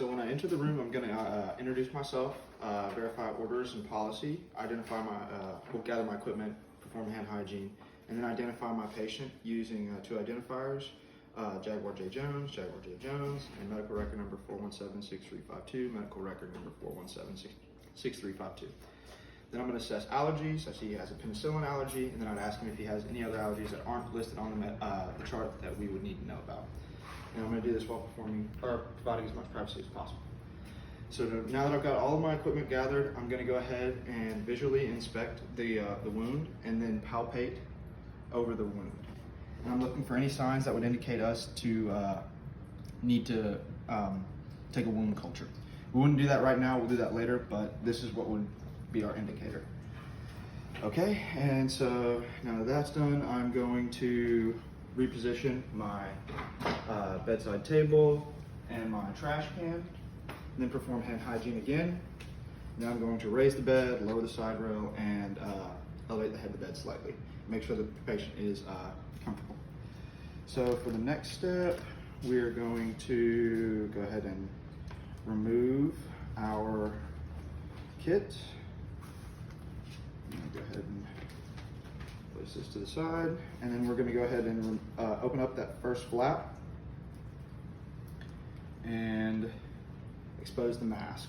So when I enter the room, I'm going to introduce myself, verify orders and policy, we'll gather my equipment, perform hand hygiene, and then identify my patient using two identifiers, Jaguar J. Jones, and medical record number 4176352, medical record number 4176352. Then I'm going to assess allergies. I see he has a penicillin allergy, and then I'd ask him if he has any other allergies that aren't listed on the chart that we would need to know about. And I'm going to do this while providing as much privacy as possible. So now that I've got all of my equipment gathered, I'm going to go ahead and visually inspect the wound and then palpate over the wound. And I'm looking for any signs that would indicate us to need to take a wound culture. We wouldn't do that right now, we'll do that later, but this is what would be our indicator. Okay, and so now that that's done, I'm going to reposition my bedside table and my trash can, and then perform hand hygiene again. Now I'm going to raise the bed, lower the side rail, and elevate the head of the bed slightly. Make sure the patient is comfortable. So for the next step, we're going to go ahead and remove our kit. Go ahead and place this to the side, and then we're going to go ahead and open up that first flap and expose the mask.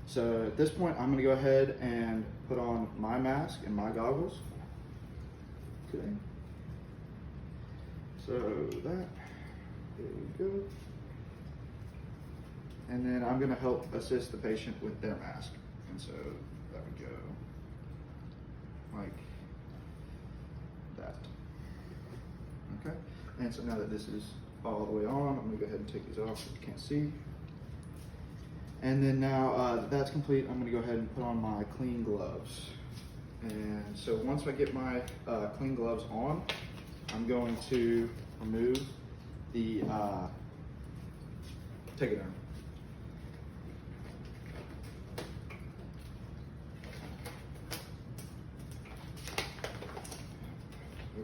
So at this point, I'm going to go ahead and put on my mask and my goggles. Okay. So there we go. And then I'm going to help assist the patient with their mask. And so that would go like that. Okay. And so now that this is all the way on, I'm going to go ahead and take these off so you can't see. And then now that that's complete, I'm going to go ahead and put on my clean gloves. And so once I get my clean gloves on, I'm going to remove the Tegaderm.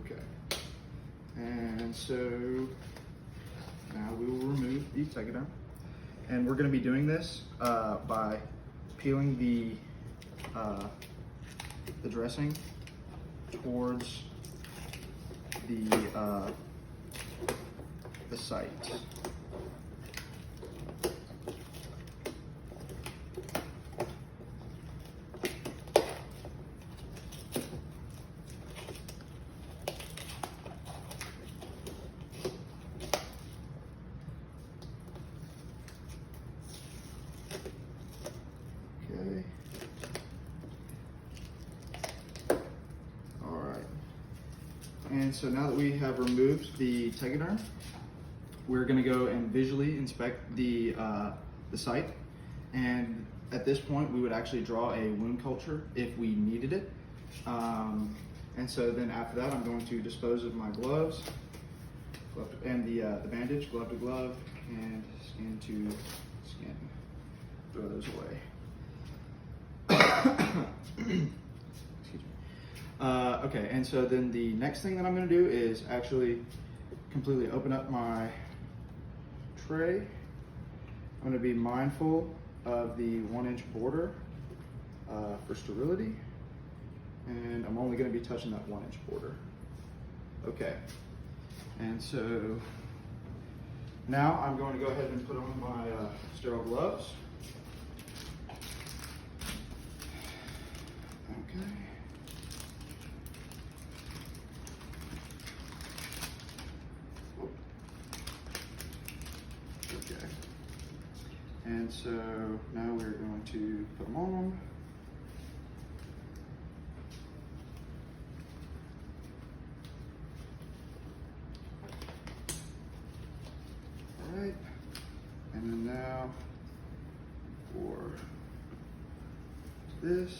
Okay. And so now we will remove the Tegaderm. And we're going to be doing this by peeling the dressing towards the site. Okay. All right. And so now that we have removed the Tegaderm, we're going to go and visually inspect the site. And at this point, we would actually draw a wound culture if we needed it. And so then after that, I'm going to dispose of my gloves and the bandage, glove to glove, and skin to skin. Throw those away. Excuse me. Okay, and so then the next thing that I'm going to do is actually completely open up my tray. I'm going to be mindful of the 1-inch border for sterility, and I'm only going to be touching that 1-inch border. Okay, and so now I'm going to go ahead and put on my sterile gloves. Okay. Okay. And so now we're going to put them on. All right. And then now for this.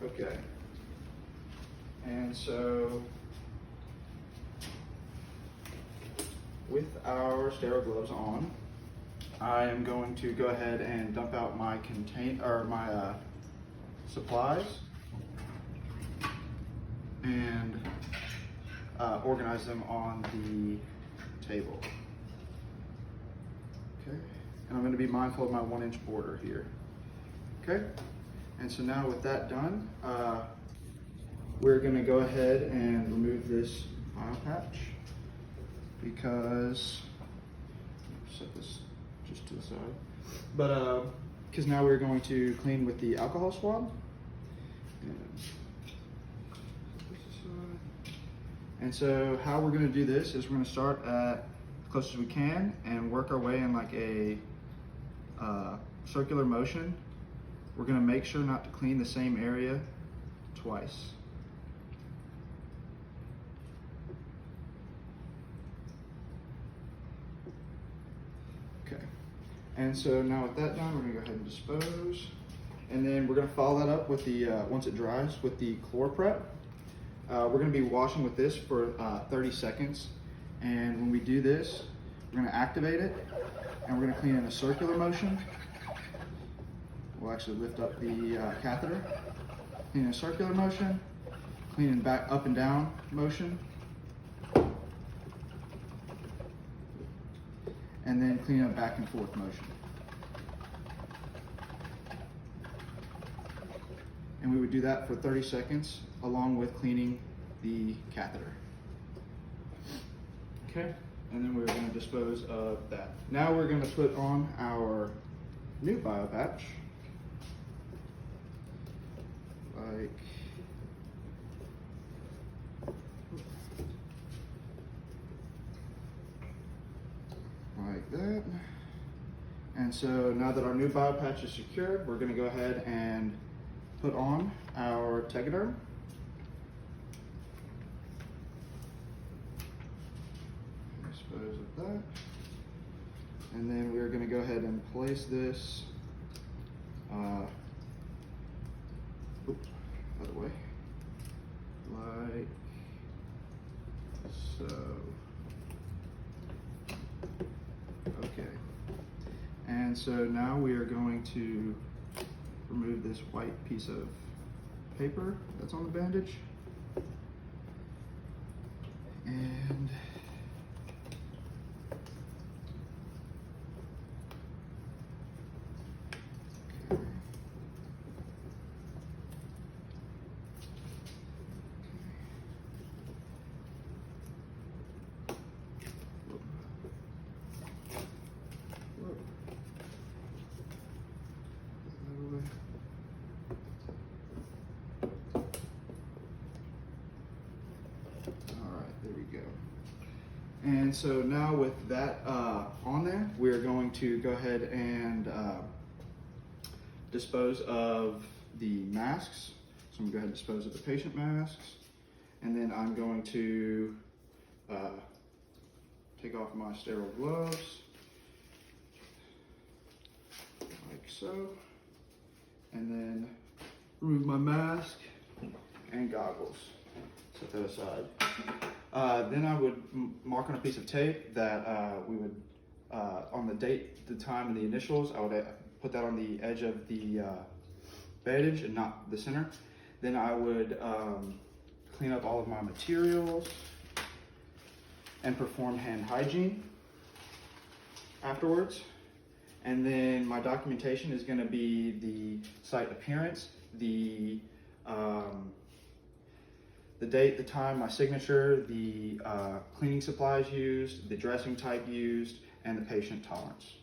Okay. And so with our sterile gloves on, I am going to go ahead and dump out my supplies and organize them on the table. Okay, and I'm going to be mindful of my 1-inch border here. Okay, and so now with that done, we're going to go ahead and remove this bio patch because, set this just to the side, but because now we're going to clean with the alcohol swab. And so how we're going to do this is we're going to start at as close as we can and work our way in like a circular motion. We're going to make sure not to clean the same area twice. Okay, and so now with that done, we're going to go ahead and dispose. And then we're going to follow that up with the, once it dries, with the ChlorPrep. We're going to be washing with this for 30 seconds. And when we do this, we're going to activate it and we're going to clean in a circular motion. We'll actually lift up the catheter, clean in a circular motion, clean in back up and down motion, and then clean up back and forth motion. And we would do that for 30 seconds along with cleaning the catheter. Okay, and then we're going to dispose of that. Now we're going to put on our new bio patch. Like that. And so now that our new bio patch is secured, we're going to go ahead and put on our Tegaderm. Dispose of that. And then we're going to go ahead and place this other way, like so. Okay. And so now we are going to remove this white piece of paper that's on the bandage. And And so now with that on there, we're going to go ahead and dispose of the masks. So I'm going to go ahead and dispose of the patient masks. And then I'm going to take off my sterile gloves, like so. And then remove my mask and goggles. Set that aside. Then I would mark on a piece of tape that we would, on the date, the time, and the initials, I would put that on the edge of the bandage and not the center. Then I would clean up all of my materials and perform hand hygiene afterwards. And then my documentation is going to be the site appearance, the date, the time, my signature, the cleaning supplies used, the dressing type used, and the patient tolerance.